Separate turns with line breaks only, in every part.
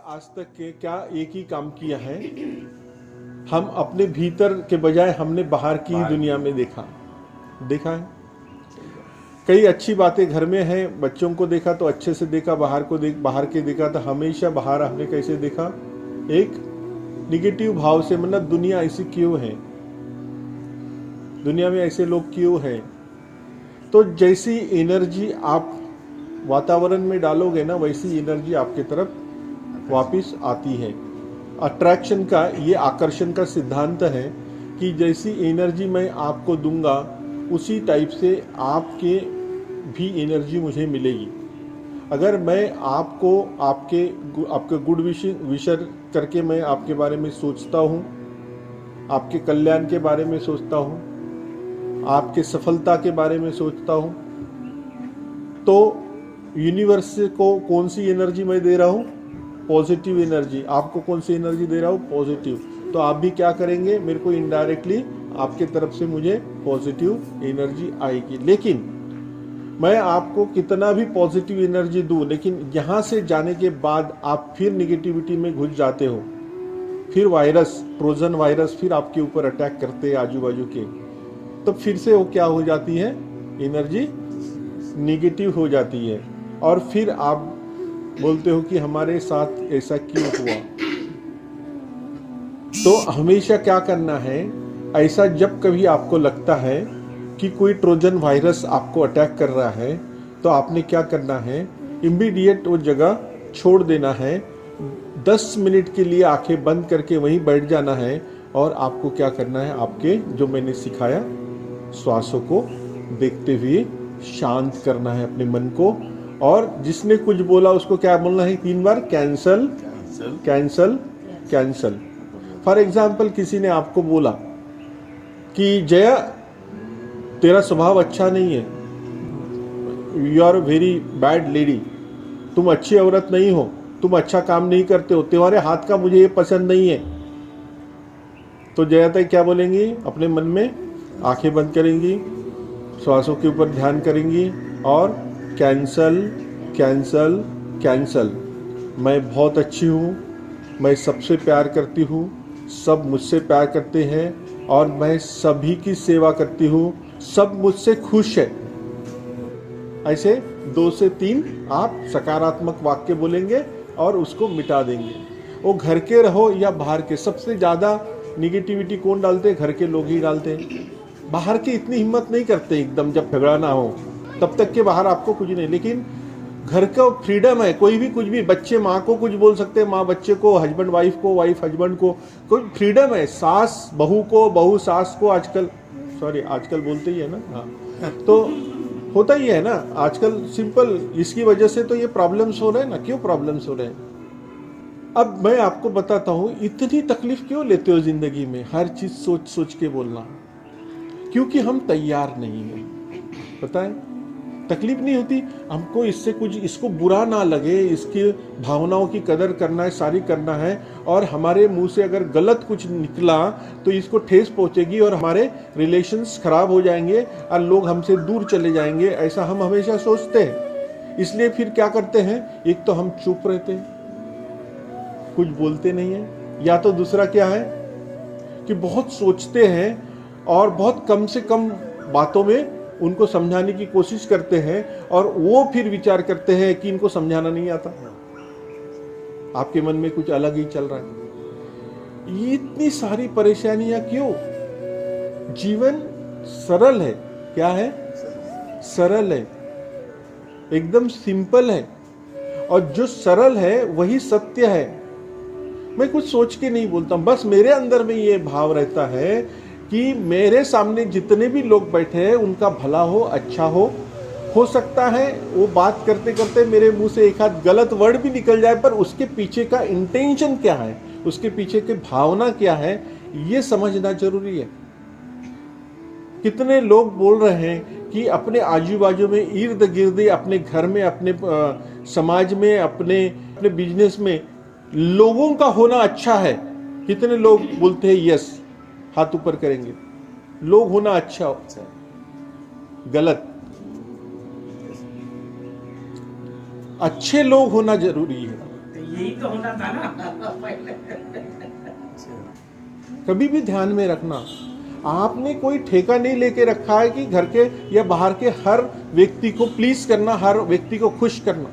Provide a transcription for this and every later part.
आज तक के क्या एक ही काम किया है, हम अपने भीतर के बजाय हमने बाहर की दुनिया में देखा है। कई अच्छी बातें घर में हैं, बच्चों को देखा तो अच्छे से देखा, बाहर के देखा तो हमेशा बाहर हमने कैसे देखा, एक निगेटिव भाव से। मतलब दुनिया ऐसी क्यों है, दुनिया में ऐसे लोग क्यों हैं। तो जैसी एनर्जी आप वातावरण में डालोगे ना, वैसी एनर्जी आपके तरफ वापस आती है। अट्रैक्शन का, ये आकर्षण का सिद्धांत है कि जैसी एनर्जी मैं आपको दूंगा उसी टाइप से आपके भी एनर्जी मुझे मिलेगी। अगर मैं आपको आपके गुड विशर करके मैं आपके बारे में सोचता हूँ, आपके कल्याण के बारे में सोचता हूँ, आपके सफलता के बारे में सोचता हूँ, तो यूनिवर्स को कौन सी एनर्जी मैं दे रहा हूँ, पॉजिटिव एनर्जी। आपको कौन सी एनर्जी दे रहा हूँ, पॉजिटिव। तो आप भी क्या करेंगे, मेरे को इनडायरेक्टली आपके तरफ से मुझे पॉजिटिव एनर्जी आएगी। लेकिन मैं आपको कितना भी पॉजिटिव एनर्जी दूं, लेकिन यहाँ से जाने के बाद आप फिर निगेटिविटी में घुस जाते हो, फिर वायरस, ट्रोजन वायरस फिर आपके ऊपर अटैक करते हैं आजू बाजू के, तो फिर से वो क्या हो जाती है, एनर्जी निगेटिव हो जाती है। और फिर आप बोलते हो कि हमारे साथ ऐसा क्यों हुआ। तो हमेशा क्या करना है, ऐसा जब कभी आपको लगता है कि कोई ट्रोजन वायरस आपको अटैक कर रहा है, तो आपने क्या करना है, इमीडिएट वो जगह छोड़ देना है, 10 मिनट के लिए आंखें बंद करके वहीं बैठ जाना है। और आपको क्या करना है, आपके जो मैंने सिखाया श्वासों को देखते हुए शांत करना है अपने मन को। और जिसने कुछ बोला उसको क्या बोलना है, 3 बार cancel cancel cancel. For example किसी ने आपको बोला कि जया तेरा स्वभाव अच्छा नहीं है, you are very bad lady, तुम अच्छी औरत नहीं हो, तुम अच्छा काम नहीं करते हो, तुम्हारे हाथ का मुझे ये पसंद नहीं है। तो जया ताई क्या बोलेंगी, अपने मन में आंखें बंद करेंगी, श्वासों के ऊपर ध्यान करेंगी और कैंसल कैंसल कैंसल। मैं बहुत अच्छी हूँ, मैं सबसे प्यार करती हूँ, सब मुझसे प्यार करते हैं और मैं सभी की सेवा करती हूँ, सब मुझसे खुश है। ऐसे 2 से 3 आप सकारात्मक वाक्य बोलेंगे और उसको मिटा देंगे। वो घर के रहो या बाहर के, सबसे ज़्यादा निगेटिविटी कौन डालते हैं, घर के लोग ही डालते हैं। बाहर के इतनी हिम्मत नहीं करते, एकदम जब झगड़ा ना हो तब तक के बाहर आपको कुछ नहीं। लेकिन घर का फ्रीडम है, कोई भी कुछ भी, बच्चे माँ को कुछ बोल सकते हैं, माँ बच्चे को, हस्बैंड वाइफ को, वाइफ हस्बैंड को, कोई फ्रीडम है। सास बहू को, बहू सास को, आजकल बोलते ही है ना, हाँ, तो होता ही है ना आजकल, सिंपल। इसकी वजह से तो ये प्रॉब्लम्स हो रहे हैं ना, क्यों प्रॉब्लम्स हो रहे हैं। अब मैं आपको बताता हूँ, इतनी तकलीफ क्यों लेते हो जिंदगी में, हर चीज सोच सोच के बोलना, क्योंकि हम तैयार नहीं हैं। पता है, तकलीफ नहीं होती हमको इससे, कुछ इसको बुरा ना लगे, इसकी भावनाओं की कदर करना है, सारी करना है। और हमारे मुंह से अगर गलत कुछ निकला तो इसको ठेस पहुंचेगी और हमारे रिलेशंस खराब हो जाएंगे और लोग हमसे दूर चले जाएंगे, ऐसा हम हमेशा सोचते हैं। इसलिए फिर क्या करते हैं, एक तो हम चुप रहते हैं, कुछ बोलते नहीं है, या तो दूसरा क्या है कि बहुत सोचते हैं और बहुत कम से कम बातों में उनको समझाने की कोशिश करते हैं और वो फिर विचार करते हैं कि इनको समझाना नहीं आता, आपके मन में कुछ अलग ही चल रहा है। ये इतनी सारी परेशानियां क्यों। जीवन सरल है, क्या है, सरल है, एकदम सिंपल है। और जो सरल है वही सत्य है। मैं कुछ सोच के नहीं बोलता, बस मेरे अंदर में ये भाव रहता है कि मेरे सामने जितने भी लोग बैठे हैं उनका भला हो, अच्छा हो सकता है वो बात करते करते मेरे मुंह से एक आध गलत वर्ड भी निकल जाए, पर उसके पीछे का इंटेंशन क्या है, उसके पीछे की भावना क्या है, ये समझना जरूरी है। कितने लोग बोल रहे हैं कि अपने आजू बाजू में, इर्द गिर्द, अपने घर में, अपने समाज में, अपने बिजनेस में लोगों का होना अच्छा है। कितने लोग बोलते हैं यस, हाथ ऊपर करेंगे, लोग होना अच्छा है, गलत। अच्छे लोग होना जरूरी है।
यही तो होना था ना पहले।
कभी भी ध्यान में रखना, आपने कोई ठेका नहीं लेके रखा है कि घर के या बाहर के हर व्यक्ति को प्लीज करना, हर व्यक्ति को खुश करना।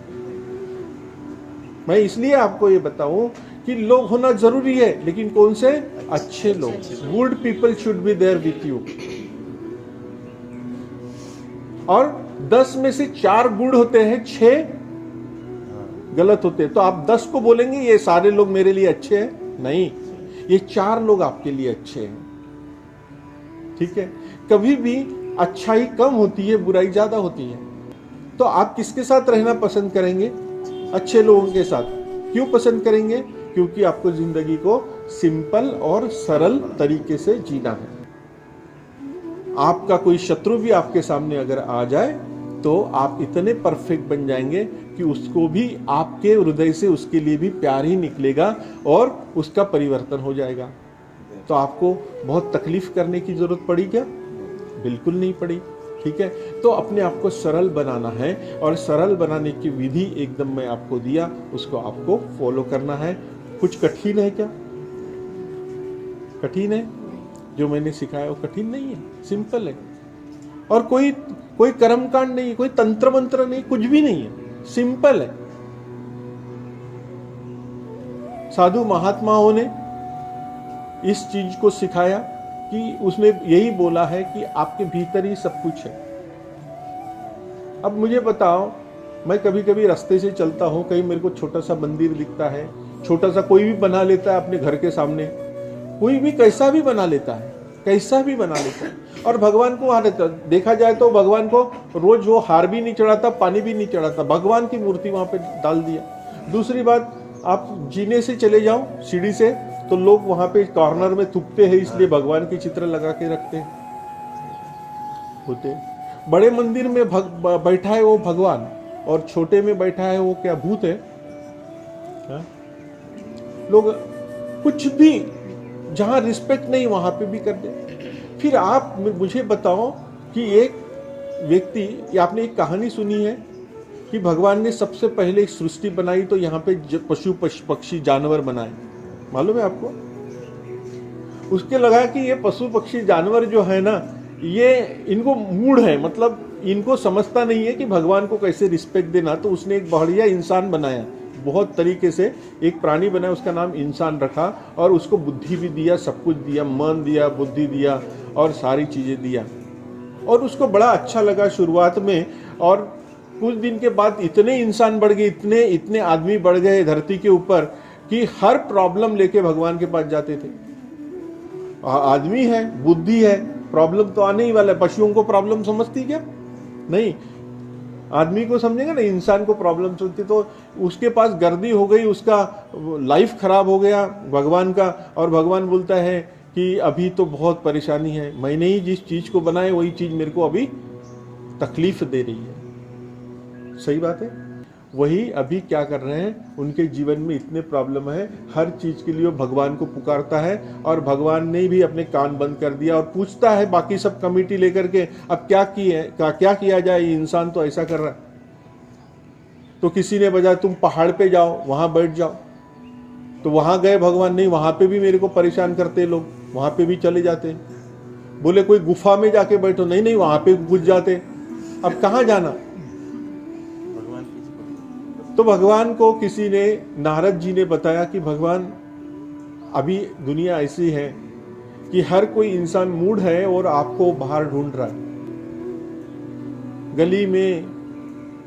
मैं इसलिए आपको ये बताऊं कि लोग होना जरूरी है, लेकिन कौन से? अच्छे लोग। Good people should be there with you. और 10 में से 4 गुड होते हैं, 6 गलत होते हैं। तो आप 10 को बोलेंगे ये सारे लोग मेरे लिए अच्छे हैं? नहीं, ये 4 लोग आपके लिए अच्छे हैं। ठीक है? कभी भी अच्छाई कम होती है, बुराई ज्यादा होती है। तो आप किसके साथ रहना पसंद करेंगे? अच्छे लोगों के साथ। क्यों पसंद करेंगे? क्योंकि आपको जिंदगी को सिंपल और सरल तरीके से जीना है। आपका कोई शत्रु भी आपके सामने अगर आ जाए तो आप इतने परफेक्ट बन जाएंगे कि उसको भी आपके हृदय से उसके लिए भी प्यार ही निकलेगा और उसका परिवर्तन हो जाएगा। तो आपको बहुत तकलीफ करने की जरूरत पड़ी क्या? बिल्कुल नहीं पड़ी। ठीक है? तो अपने आप को सरल बनाना है, और सरल बनाने की विधि एकदम मैं आपको दिया, उसको आपको फॉलो करना है। कुछ कठिन है क्या? कठिन है? जो मैंने सिखाया वो कठिन नहीं है, सिंपल है। और कोई कर्मकांड नहीं, कोई तंत्र मंत्र नहीं, कुछ भी नहीं है, सिंपल है। साधु महात्माओं ने इस चीज को सिखाया कि उसने यही बोला है कि आपके भीतर ही सब कुछ है। अब मुझे बताओ, मैं कभी कभी रास्ते से चलता हूं, कहीं मेरे को छोटा सा मंदिर दिखता है, छोटा सा कोई भी बना लेता है अपने घर के सामने, कोई भी कैसा भी बना लेता है, कैसा भी बना लेता है। और भगवान को वहां देखा जाए तो भगवान को रोज वो हार भी नहीं चढ़ाता, पानी भी नहीं चढ़ाता, भगवान की मूर्ति वहां पे डाल दिया। दूसरी बात, आप जीने से चले जाओ सीढ़ी से, तो लोग वहां पे कॉर्नर में थूकते हैं, इसलिए भगवान की चित्र लगा के रखते हैं। होते बड़े मंदिर में बैठा है वो भगवान, और छोटे में बैठा है वो क्या भूत है? लोग कुछ भी जहां रिस्पेक्ट नहीं वहां पे भी कर दे। फिर आप मुझे बताओ कि एक व्यक्ति, आपने एक कहानी सुनी है कि भगवान ने सबसे पहले एक सृष्टि बनाई तो यहाँ पे पशु पक्षी जानवर बनाए, मालूम है आपको? उसके लगा कि ये पशु पक्षी जानवर जो है ना, ये इनको मूड है, मतलब इनको समझता नहीं है कि भगवान को कैसे रिस्पेक्ट देना। तो उसने एक बढ़िया इंसान बनाया, बहुत तरीके से एक प्राणी बनाया, उसका नाम इंसान रखा, और उसको बुद्धि भी दिया, सब कुछ दिया, मन दिया, बुद्धि दिया, और सारी चीजें दिया। और उसको बड़ा अच्छा लगा शुरुआत में, और कुछ दिन के बाद इतने इंसान बढ़ गए, इतने आदमी बढ़ गए धरती के ऊपर कि हर प्रॉब्लम लेके भगवान के पास जाते थे। आदमी है, बुद्धि है, प्रॉब्लम तो आने ही वाला है। पशुओं को प्रॉब्लम समझती क्या? नहीं, आदमी को समझेगा ना, इंसान को प्रॉब्लम चलती। तो उसके पास गर्दी हो गई, उसका लाइफ खराब हो गया भगवान का, और भगवान बोलता है कि अभी तो बहुत परेशानी है, मैंने ही जिस चीज को बनाया वही चीज मेरे को अभी तकलीफ दे रही है। सही बात है। वही अभी क्या कर रहे हैं, उनके जीवन में इतने प्रॉब्लम है, हर चीज के लिए वो भगवान को पुकारता है, और भगवान ने भी अपने कान बंद कर दिया और पूछता है बाकी सब कमेटी लेकर के, अब क्या किया जाए, ये इंसान तो ऐसा कर रहा है। तो किसी ने बजाय तुम पहाड़ पे जाओ, वहां बैठ जाओ, तो वहां गए भगवान, नहीं वहां पे भी मेरे को परेशान करते लोग, वहां पे भी चले जाते। बोले कोई गुफा में जाके बैठो, नहीं वहां पे घुस जाते। अब कहाँ जाना? तो भगवान को किसी ने, नारद जी ने बताया कि भगवान अभी दुनिया ऐसी है कि हर कोई इंसान मूड है और आपको बाहर ढूंढ रहा है, गली में,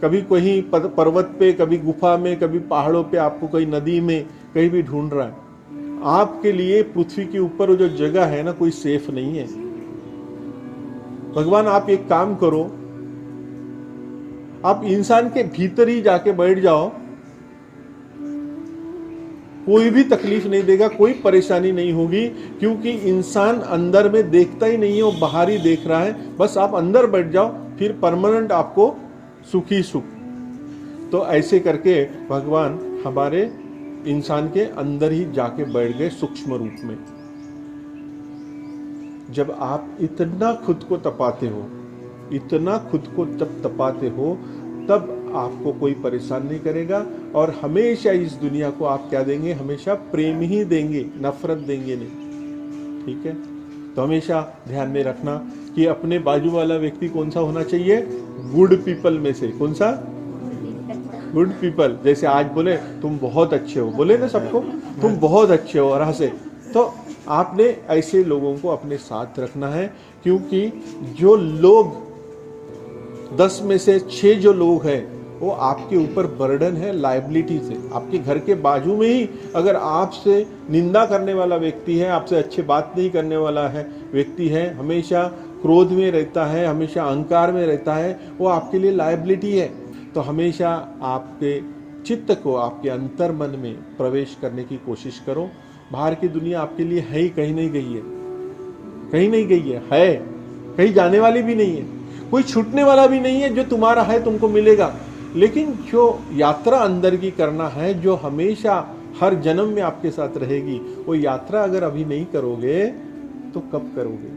कभी कहीं पर्वत पे, कभी गुफा में, कभी पहाड़ों पे, आपको कहीं नदी में, कहीं भी ढूंढ रहा है। आपके लिए पृथ्वी के ऊपर जो जगह है ना, कोई सेफ नहीं है। भगवान आप एक काम करो, आप इंसान के भीतर ही जाके बैठ जाओ, कोई भी तकलीफ नहीं देगा, कोई परेशानी नहीं होगी, क्योंकि इंसान अंदर में देखता ही नहीं है, वो बाहर ही देख रहा है। बस आप अंदर बैठ जाओ, फिर परमानेंट आपको सुख ही सुख। तो ऐसे करके भगवान हमारे इंसान के अंदर ही जाके बैठ गए सूक्ष्म रूप में। जब आप इतना खुद को तपाते हो, इतना खुद को जब तपाते हो, तब आपको कोई परेशान नहीं करेगा और हमेशा इस दुनिया को आप क्या देंगे, हमेशा प्रेम ही देंगे, नफरत देंगे नहीं। ठीक है, तो हमेशा ध्यान में रखना कि अपने बाजू वाला व्यक्ति कौन सा होना चाहिए, गुड पीपल में से। कौन सा? Good people. जैसे आज बोले तुम बहुत अच्छे हो, बोले ना सबको तुम बहुत अच्छे हो और हंसे, तो आपने ऐसे लोगों को अपने साथ रखना है, क्योंकि जो लोग 10 में से 6 जो लोग हैं वो आपके ऊपर बर्डन है लायबिलिटी से। आपके घर के बाजू में ही अगर आपसे निंदा करने वाला व्यक्ति है, आपसे अच्छे बात नहीं करने वाला है व्यक्ति है, हमेशा क्रोध में रहता है, हमेशा अहंकार में रहता है, वो आपके लिए लायबिलिटी है। तो हमेशा आपके चित्त को आपके अंतर मन में प्रवेश करने की कोशिश करो। बाहर की दुनिया आपके लिए है ही, कहीं नहीं गई है, कहीं नहीं गई है, कहीं जाने वाली भी नहीं है, कोई छूटने वाला भी नहीं है। जो तुम्हारा है तुमको मिलेगा, लेकिन जो यात्रा अंदर की करना है, जो हमेशा हर जन्म में आपके साथ रहेगी, वो यात्रा अगर अभी नहीं करोगे तो कब करोगे?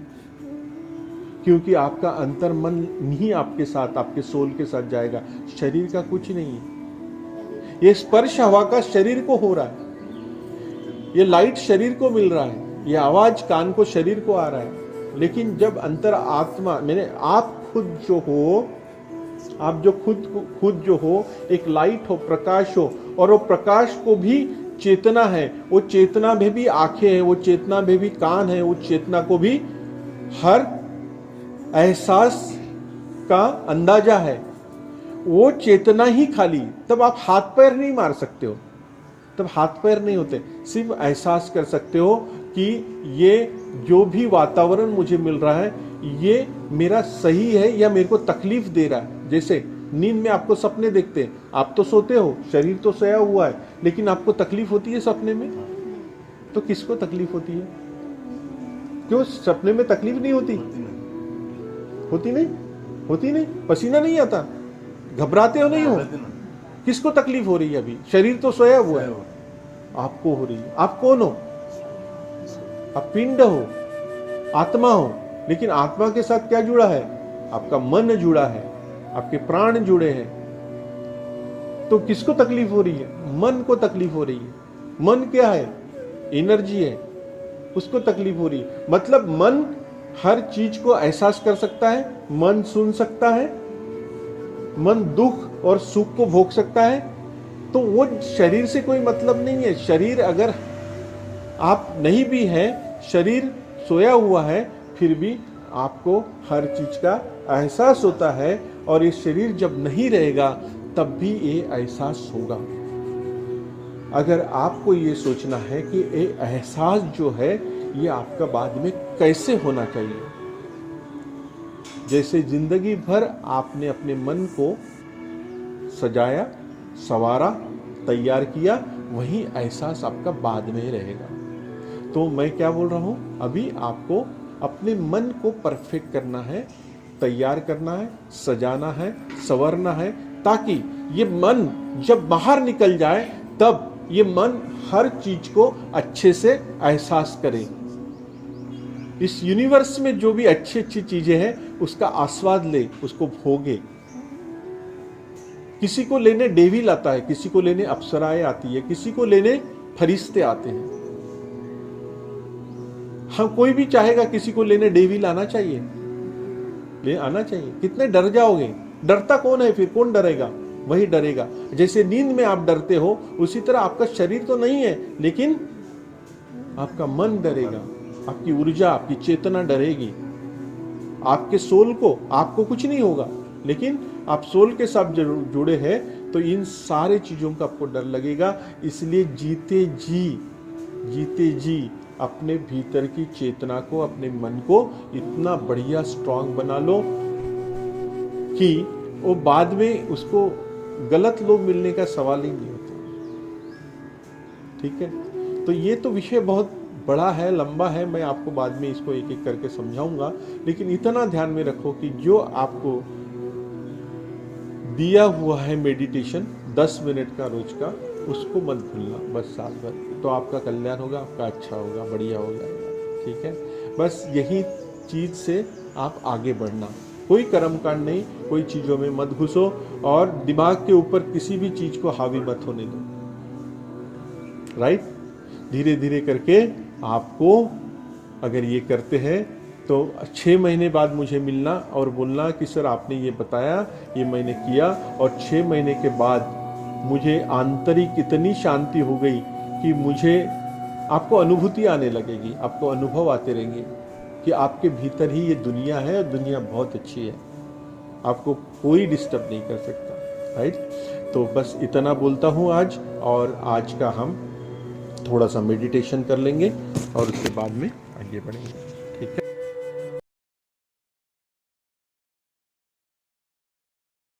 क्योंकि आपका अंतर मन नहीं आपके साथ, आपके सोल के साथ जाएगा, शरीर का कुछ नहीं है। ये स्पर्श हवा का शरीर को हो रहा है, ये लाइट शरीर को मिल रहा है, ये आवाज कान को शरीर को आ रहा है, लेकिन जब अंतर आत्मा मैंने आप खुद जो हो, आप जो खुद जो हो एक लाइट हो, प्रकाश हो, और वो प्रकाश को भी चेतना है, वो चेतना में भी आंखें हैं, वो चेतना में भी कान है, वो चेतना को भी हर एहसास का अंदाजा है। वो चेतना ही खाली, तब आप हाथ पैर नहीं मार सकते हो, तब हाथ पैर नहीं होते, सिर्फ एहसास कर सकते हो कि ये जो भी वातावरण मुझे मिल रहा है ये मेरा सही है या मेरे को तकलीफ दे रहा है। जैसे नींद में आपको सपने देखते हैं, आप तो सोते हो, शरीर तो सोया हुआ है, लेकिन आपको तकलीफ होती है सपने में, तो किसको तकलीफ होती है? क्यों सपने में तकलीफ नहीं होती? होती नहीं, होती नहीं, पसीना नहीं आता, घबराते हो नहीं हो, किसको तकलीफ हो रही है? अभी शरीर तो सोया हुआ है, आपको हो रही है। आप कौन हो? आप पिंड हो, आत्मा हो, लेकिन आत्मा के साथ क्या जुड़ा है? आपका मन जुड़ा है, आपके प्राण जुड़े हैं। तो किसको तकलीफ हो रही है? मन को तकलीफ हो रही है। मन क्या है? एनर्जी है, उसको तकलीफ हो रही है। मतलब मन हर चीज को एहसास कर सकता है, मन सुन सकता है, मन दुख और सुख को भोग सकता है, तो वो शरीर से कोई मतलब नहीं है। शरीर अगर आप नहीं भी हैं, शरीर सोया हुआ है, फिर भी आपको हर चीज का एहसास होता है, और ये शरीर जब नहीं रहेगा तब भी ये एहसास होगा। अगर आपको ये सोचना है कि ये एहसास जो है ये आपका बाद में कैसे होना चाहिए, जैसे जिंदगी भर आपने अपने मन को सजाया, संवारा, तैयार किया, वही एहसास आपका बाद में रहेगा। तो मैं क्या बोल रहा हूं, अभी आपको अपने मन को परफेक्ट करना है, तैयार करना है, सजाना है, संवरना है, ताकि ये मन जब बाहर निकल जाए तब ये मन हर चीज को अच्छे से एहसास करे। इस यूनिवर्स में जो भी अच्छी अच्छी चीजें हैं उसका आस्वाद ले, उसको भोगे। किसी को लेने डेविल आता है, किसी को लेने अप्सराएं आती है, किसी को लेने फरिश्ते आते हैं। हाँ, कोई भी चाहेगा किसी को लेने डेविल आना चाहिए, ले आना चाहिए। कितने डर जाओगे? डरता कौन है फिर? कौन डरेगा? वही डरेगा। जैसे नींद में आप डरते हो, उसी तरह आपका शरीर तो नहीं है, लेकिन आपका मन डरेगा, आपकी ऊर्जा, आपकी चेतना डरेगी। आपके सोल को, आपको कुछ नहीं होगा, लेकिन आप सोल के साथ जुड़े हैं, तो इन सारे चीजों का आपको डर लगेगा। इसलिए जीते जी अपने भीतर की चेतना को, अपने मन को इतना बढ़िया स्ट्रांग बना लो कि वो बाद में उसको गलत लोग मिलने का सवाल ही नहीं होता। ठीक है, तो ये तो विषय बहुत बड़ा है, लंबा है, मैं आपको बाद में इसको एक एक करके समझाऊंगा। लेकिन इतना ध्यान में रखो कि जो आपको दिया हुआ है मेडिटेशन 10 मिनट का रोज का, उसको मत भूलना बस साल भर, तो आपका कल्याण होगा, आपका अच्छा होगा, बढ़िया हो जाएगा। ठीक है, बस यही चीज से आप आगे बढ़ना। कोई कर्म कांड नहीं, कोई चीज़ों में मत घुसो और दिमाग के ऊपर किसी भी चीज़ को हावी मत होने दो। राइट? धीरे धीरे करके आपको अगर ये करते हैं तो 6 महीने बाद मुझे मिलना और बोलना कि सर आपने ये बताया, ये मैंने किया, और 6 महीने के बाद मुझे आंतरिक इतनी शांति हो गई कि मुझे, आपको अनुभूति आने लगेगी, आपको अनुभव आते रहेंगे कि आपके भीतर ही ये दुनिया है और दुनिया बहुत अच्छी है, आपको कोई डिस्टर्ब नहीं कर सकता। राइट? तो बस इतना बोलता हूँ आज, और आज का हम थोड़ा सा मेडिटेशन कर लेंगे और उसके बाद में आगे बढ़ेंगे।